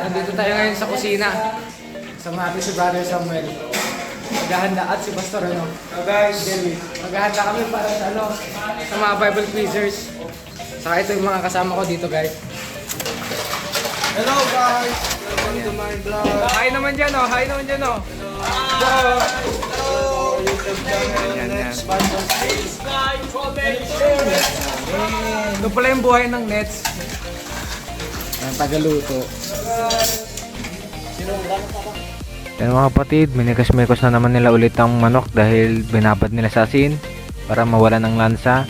Nandito tayo ngayon sa kusina. Sama natin si Brother Samuel. Maghahanda at si Pastor Guys, Jerry. Maghahanda kami para sa sa mga Bible quizzers. Saka ito yung mga kasama ko dito, guys. hello guys! Welcome to my vlog. Hi naman dyan, oh. Hi naman dyan, oh. Hello! YouTube channel, Next Bible Space. Ito pala yung buhay ng Nets. Ang tagaluto. Yan mga kapatid, minikas-mikos na naman nila ulit ang manok dahil binabad nila sa asin para mawala ng lansa.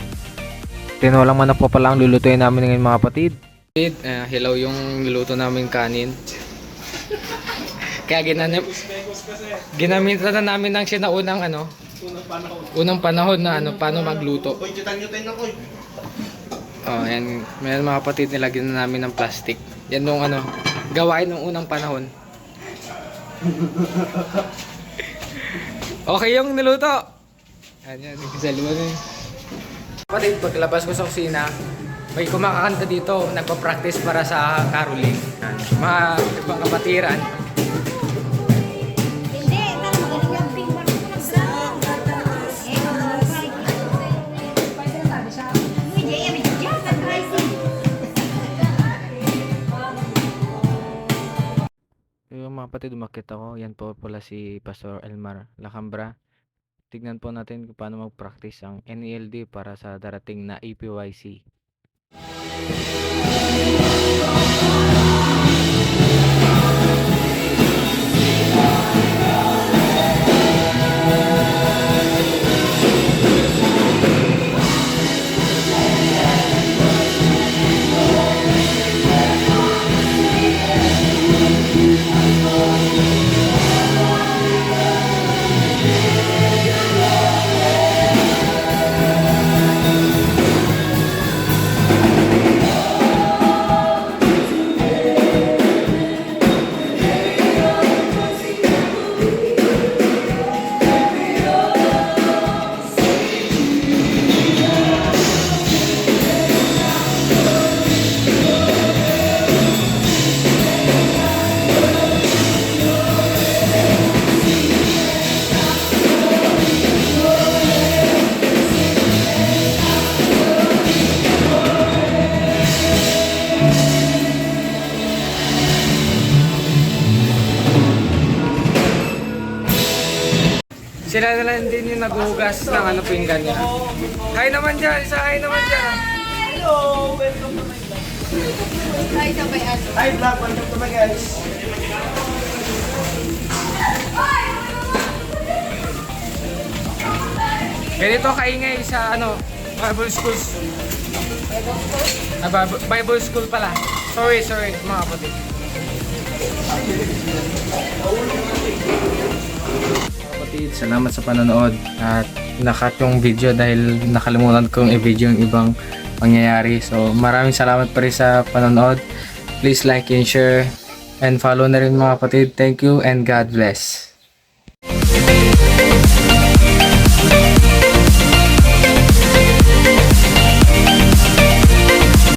Tinolang manok pa pala ang lulutuin namin ngayon mga kapatid. Hilaw yung niluto namin kanin. Kaya ginamitan na namin ng sinaunang unang panahon na paano magluto. Oh, yan. May mga kapatid nilagyan na namin ng plastic. Yan nung gawain nung unang panahon. Okay yung niluto. Yan, nagsaluwa na yun. Kapatid, paglabas ko sa kusina, may kumakakanta dito, nagpa-practice para sa caroling. Mga ibang kapatiran. Hindi, talagang magaling yung pink mark ko ng sound. Hindi, yan, yan, nag-rising. Yung mga kapatid, umakit ako. Yan po pala si Pastor Elmar Lacambra. Tignan po natin kung paano mag-practice ang NELD para sa darating na APYC. Sila na lang din yung naghuhugas ng pinggan niya. Hi naman dyan! Isa hi naman dyan! Hello! Welcome to my vlog. Ay, sabay ano. Hi vlog, welcome to my guys. Ganito kaingay sa Bible schools. Bible school pala. Sorry mga kapatid. Kapatid, salamat sa panonood at nakat yung video dahil nakalimutan kong i-video yung ibang pangyayari. So maraming salamat pa rin sa panonood. Please like and share and follow na rin mga kapatid. Thank you and God bless.